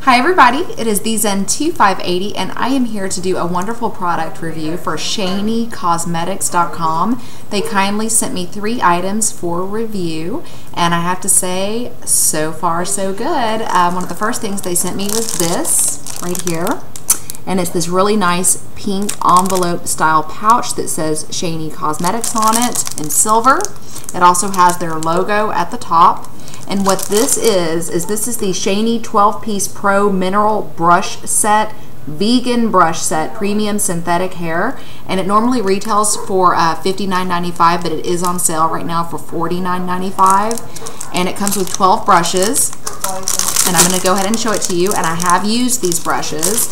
Hi everybody, it is the Zen 2580 and I am here to do a wonderful product review for ShanyCosmetics.com. They kindly sent me 3 items for review and I have to say, so far so good. One of the first things they sent me was this right here, and it's this really nice pink envelope style pouch that says Shany Cosmetics on it in silver. It also has their logo at the top. And what this is this is the Shany 12-piece Pro Mineral Brush Set, Vegan Brush Set, Premium Synthetic Hair. And it normally retails for $59.95, but it is on sale right now for $49.95. And it comes with 12 brushes. And I'm going to go ahead and show it to you. And I have used these brushes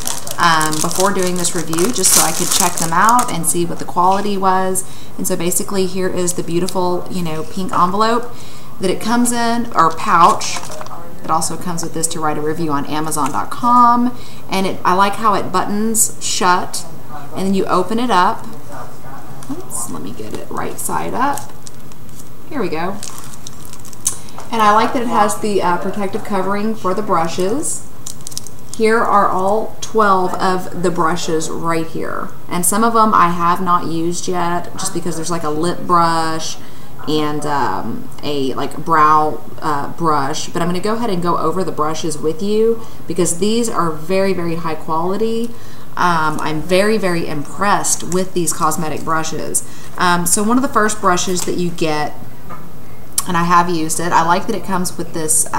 before doing this review just so I could check them out and see what the quality was. And so basically here is the beautiful, pink envelope that it comes in, or pouch. It also comes with this to write a review on Amazon.com, and I like how it buttons shut, and then you open it up. Oops, let me get it right side up. Here we go. And I like that it has the protective covering for the brushes. Here are all 12 of the brushes right here, and some of them I have not used yet, just because there's like a lip brush and a brow brush, but I'm going to go ahead and go over the brushes with you because these are very, very high quality. I'm very, very impressed with these cosmetic brushes. So one of the first brushes that you get, and I have used it, I like that it comes with this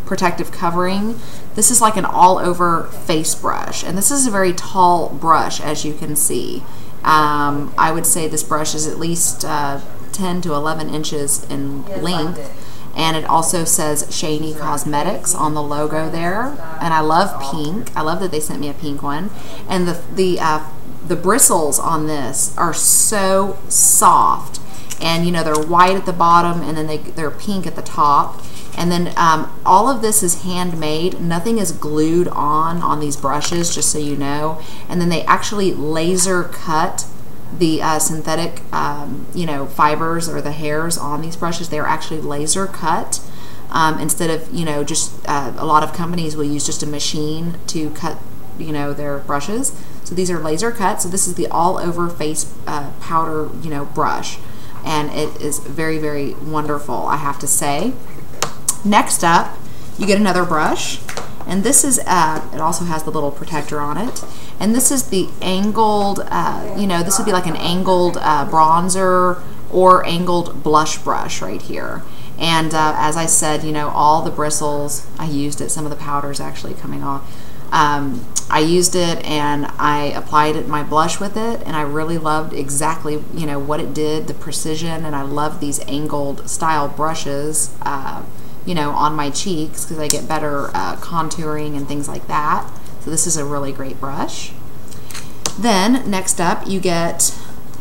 protective covering. This is like an all-over face brush, and this is a very tall brush, as you can see. I would say this brush is at least 10 to 11 inches in length, and it also says Shany Cosmetics on the logo there. And I love pink. I love that they sent me a pink one. And the bristles on this are so soft, and they're white at the bottom, and then they're pink at the top. And then all of this is handmade. Nothing is glued on these brushes, just so you know. And then they actually laser cut the synthetic fibers or the hairs on these brushes. They're actually laser cut instead of just a lot of companies will use just a machine to cut their brushes. So these are laser cut. So this is the all over face powder brush, and it is very, very wonderful, I have to say. Next up, you get another brush, and this is it also has the little protector on it, and this is the angled this would be like an angled bronzer or angled blush brush right here. And as I said, all the bristles, I used it, some of the powders actually coming off. I used it and I applied my blush with it, and I really loved exactly what it did, the precision, and I love these angled style brushes on my cheeks because I get better contouring and things like that. So this is a really great brush. Then next up you get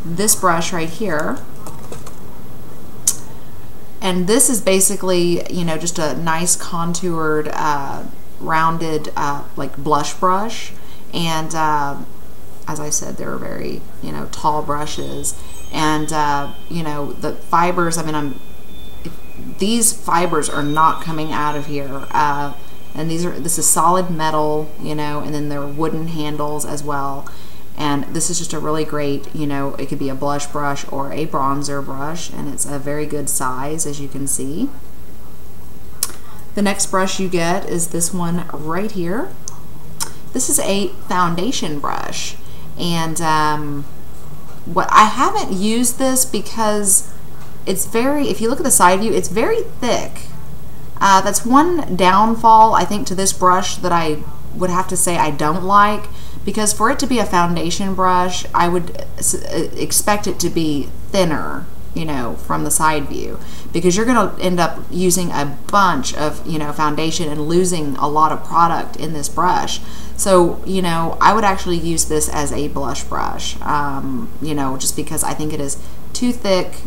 this brush right here, and this is basically just a nice contoured rounded like blush brush. And as I said, they're very tall brushes, and the fibers, these fibers are not coming out of here, and this is solid metal, and then there are wooden handles as well. And this is just a really great, it could be a blush brush or a bronzer brush, and it's a very good size, as you can see. The next brush you get is this one right here. This is a foundation brush, and what I haven't used this because it's very, if you look at the side view, it's very thick. That's one downfall, I think, to this brush that I would have to say I don't like, because for it to be a foundation brush, I would expect it to be thinner, from the side view, because you're going to end up using a bunch of, foundation and losing a lot of product in this brush. So, I would actually use this as a blush brush, just because I think it is too thick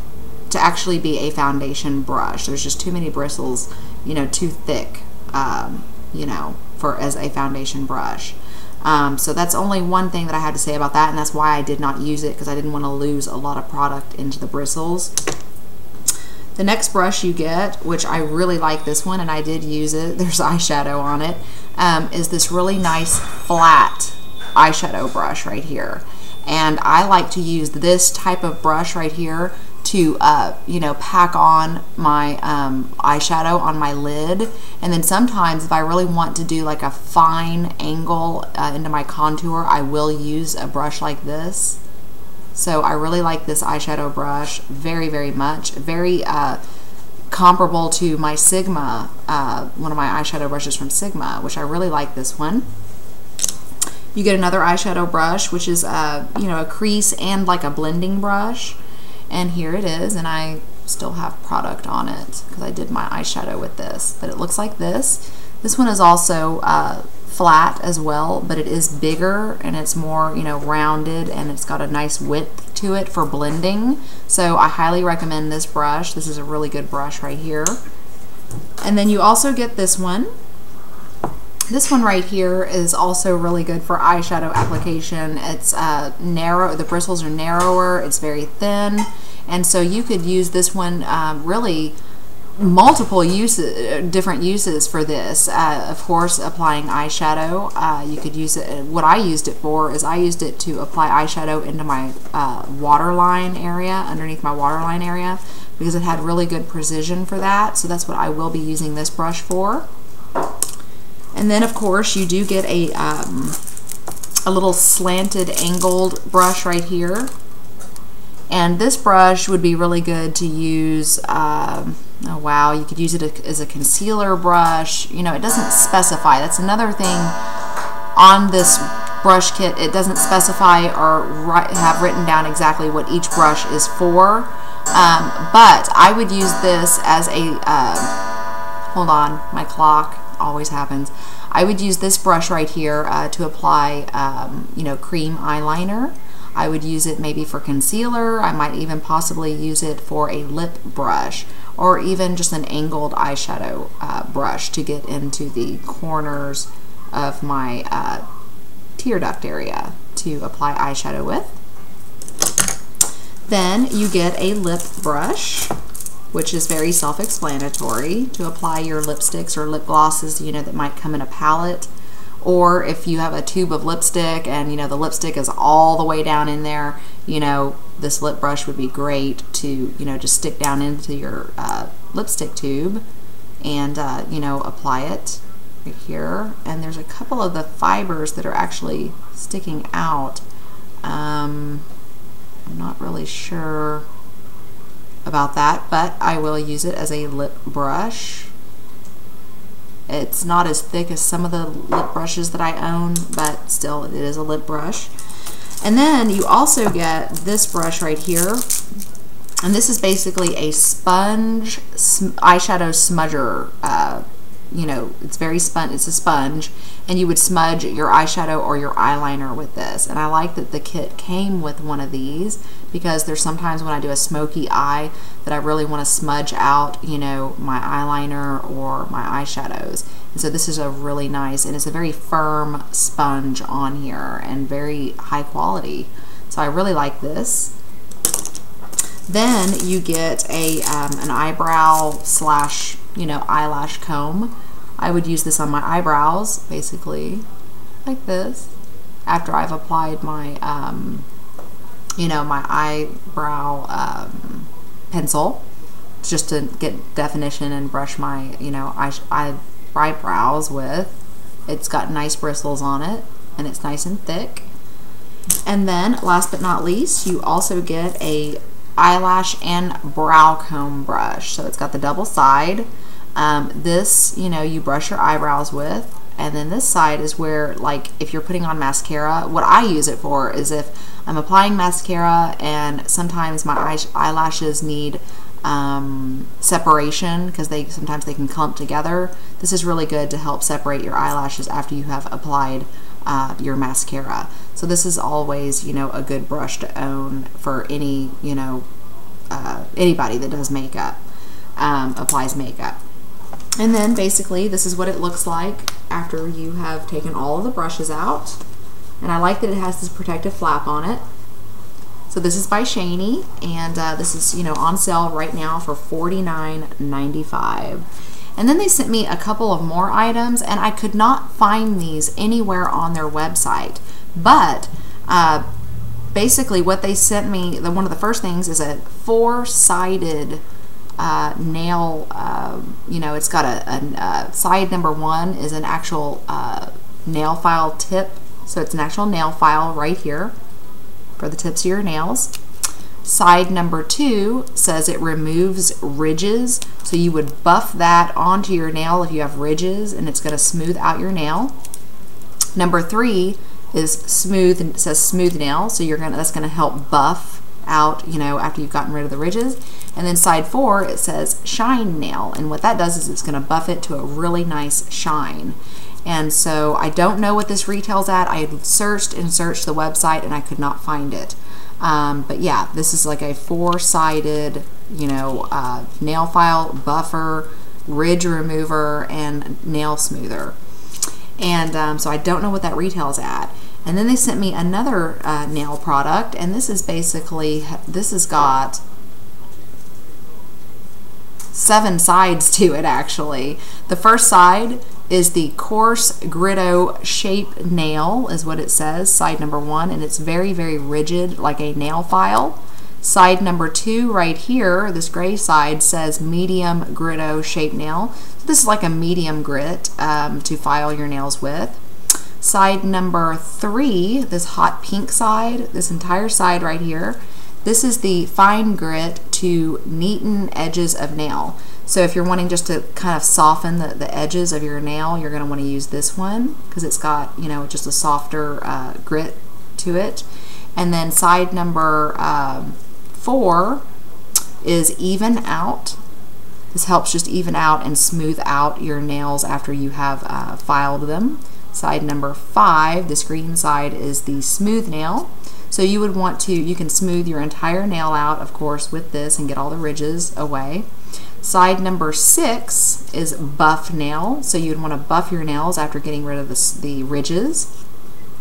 to actually be a foundation brush. There's just too many bristles, too thick, for as a foundation brush. So that's only one thing that I had to say about that, and that's why I did not use it, because I didn't want to lose a lot of product into the bristles. The next brush you get, which I really like this one, and I did use it, there's eyeshadow on it. is this really nice flat eyeshadow brush right here. And I like to use this type of brush right here to you know, pack on my eyeshadow on my lid. And then sometimes if I really want to do like a fine angle into my contour, I will use a brush like this. So I really like this eyeshadow brush very, very much. Very comparable to my Sigma, one of my eyeshadow brushes from Sigma, which I really like this one. You get another eyeshadow brush, which is you know, a crease and like a blending brush. And here it is, and I still have product on it because I did my eyeshadow with this. But it looks like this. This one is also flat as well, but it is bigger and it's more, you know, rounded, and it's got a nice width to it for blending. So I highly recommend this brush. This is a really good brush right here. And then you also get this one. This one right here is also really good for eyeshadow application. It's narrow, the bristles are narrower, it's very thin, and so you could use this one really multiple uses, different uses for this. Of course, applying eyeshadow, you could use it. What I used it for is I used it to apply eyeshadow into my waterline area, underneath my waterline area, because it had really good precision for that. So that's what I will be using this brush for. And then, of course, you do get a little slanted angled brush right here. And this brush would be really good to use, oh wow, you could use it as a concealer brush. You know, it doesn't specify. That's another thing on this brush kit. It doesn't specify or have written down exactly what each brush is for. But I would use this as a, hold on, my clock always happens. I would use this brush right here to apply, you know, cream eyeliner. I would use it maybe for concealer. I might even possibly use it for a lip brush, or even just an angled eyeshadow brush to get into the corners of my tear duct area to apply eyeshadow with. Then you get a lip brush, which is very self-explanatory, to apply your lipsticks or lip glosses, you know, that might come in a palette. Or if you have a tube of lipstick and, you know, the lipstick is all the way down in there, you know, this lip brush would be great to, you know, just stick down into your lipstick tube and, you know, apply it right here. And there's a couple of the fibers that are actually sticking out. I'm not really sure about that, but I will use it as a lip brush. It's not as thick as some of the lip brushes that I own, but still it is a lip brush. And then you also get this brush right here, and this is basically a sponge eyeshadow smudger. You know, it's very it's a sponge, and you would smudge your eyeshadow or your eyeliner with this. And I like that the kit came with one of these, because there's sometimes when I do a smoky eye that I really want to smudge out, you know, my eyeliner or my eyeshadows. And so this is a really nice, and it's a very firm sponge on here and very high quality. So I really like this. Then you get a an eyebrow slash, you know, eyelash comb. I would use this on my eyebrows, basically, like this, after I've applied my, you know, my eyebrow pencil, just to get definition and brush my, you know, eyebrows with. It's got nice bristles on it, and it's nice and thick. And then, last but not least, you also get a eyelash and brow comb brush. So it's got the double side. This, you know, you brush your eyebrows with, and then this side is where, like, if you're putting on mascara, what I use it for is if I'm applying mascara and sometimes my eyelashes need separation, because sometimes they can clump together. This is really good to help separate your eyelashes after you have applied your mascara. So this is always, you know, a good brush to own for any, you know, anybody that does makeup, applies makeup. And then basically this is what it looks like after you have taken all of the brushes out. And I like that it has this protective flap on it. So this is by Shany, and this is, you know, on sale right now for $49.95. And then they sent me a couple of more items, and I could not find these anywhere on their website. But basically what they sent me, one of the first things is a 4-sided nail. It's got a side number 1 is an actual nail file tip. So it's an actual nail file right here for the tips of your nails. Side number 2 says it removes ridges, so you would buff that onto your nail if you have ridges, and it's going to smooth out your nail. Number 3 is smooth, and it says smooth nail, so that's going to help buff out, after you've gotten rid of the ridges. And then side 4, it says shine nail, and what that does is it's going to buff it to a really nice shine. And so I don't know what this retails at. I searched and searched the website and I could not find it. But yeah, this is like a 4-sided, nail file, buffer, ridge remover, and nail smoother. And so I don't know what that retails at. And then they sent me another nail product, and this is basically, this has got 7 sides to it actually. The first side is the coarse Gritto shape nail, is what it says, side number 1, and it's very, very rigid like a nail file. Side number 2 right here, this gray side, says medium Gritto shape nail. So this is like a medium grit to file your nails with. Side number 3, this hot pink side, this entire side right here, this is the fine grit to neaten edges of nail. So if you're wanting just to kind of soften the edges of your nail, you're going to want to use this one because it's got, just a softer grit to it. And then side number 4 is even out. This helps just even out and smooth out your nails after you have filed them. Side number 5, this green side, is the smooth nail. So you would want to, you can smooth your entire nail out, of course, with this and get all the ridges away. Side number 6 is buff nail. So you'd want to buff your nails after getting rid of the ridges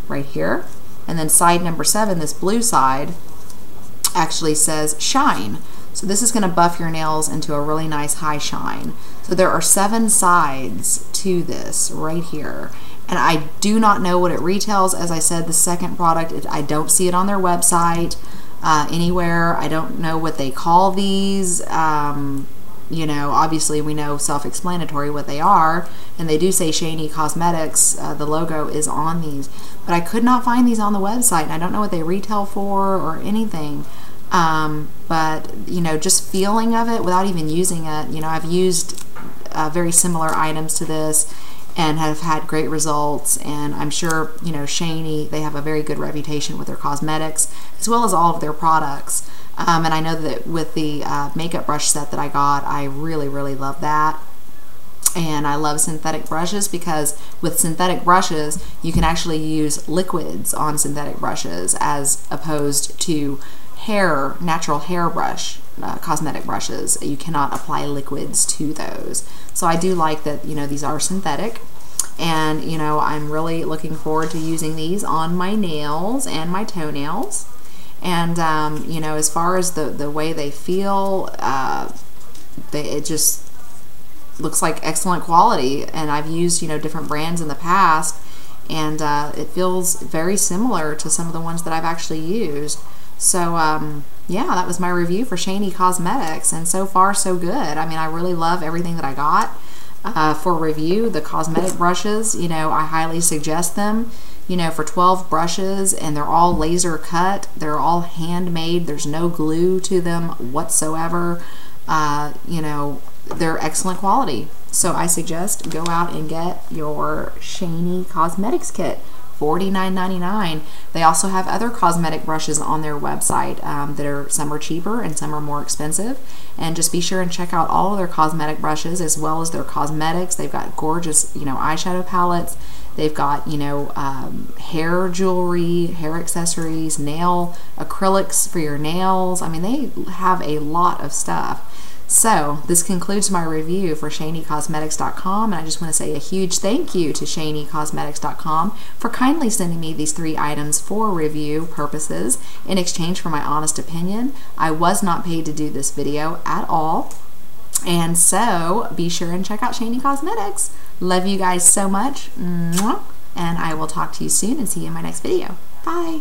right here. And then side number 7, this blue side, actually says shine. So this is going to buff your nails into a really nice high shine. So there are 7 sides to this right here. And I do not know what it retails. As I said, the second product, I don't see it on their website anywhere. I don't know what they call these. Obviously we know self-explanatory what they are, and they do say Shany Cosmetics, the logo is on these, but I could not find these on the website, and I don't know what they retail for or anything. But just feeling of it without even using it, I've used very similar items to this and have had great results, and I'm sure Shany, they have a very good reputation with their cosmetics as well as all of their products. And I know that with the makeup brush set that I got, I really, really love that. And I love synthetic brushes because with synthetic brushes, you can actually use liquids on synthetic brushes as opposed to natural hair brush, cosmetic brushes. You cannot apply liquids to those. So I do like that, these are synthetic. And, I'm really looking forward to using these on my nails and my toenails. And, as far as the way they feel, it just looks like excellent quality. And I've used, different brands in the past, and it feels very similar to some of the ones that I've actually used. So, yeah, that was my review for Shany Cosmetics, and so far so good. I mean, I really love everything that I got for review. The cosmetic brushes, I highly suggest them. For 12 brushes, and they're all laser cut. They're all handmade. There's no glue to them whatsoever. They're excellent quality. So I suggest go out and get your Shany Cosmetics kit. $49.99. They also have other cosmetic brushes on their website that are, some are cheaper and some are more expensive. And just be sure and check out all of their cosmetic brushes as well as their cosmetics. They've got gorgeous, eyeshadow palettes. They've got, hair jewelry, hair accessories, nail acrylics for your nails. I mean, they have a lot of stuff. So this concludes my review for ShanyCosmetics.com, and I just want to say a huge thank you to ShanyCosmetics.com for kindly sending me these 3 items for review purposes in exchange for my honest opinion. I was not paid to do this video at all. And so be sure and check out Shany Cosmetics. Love you guys so much. Mwah. And I will talk to you soon and see you in my next video. Bye.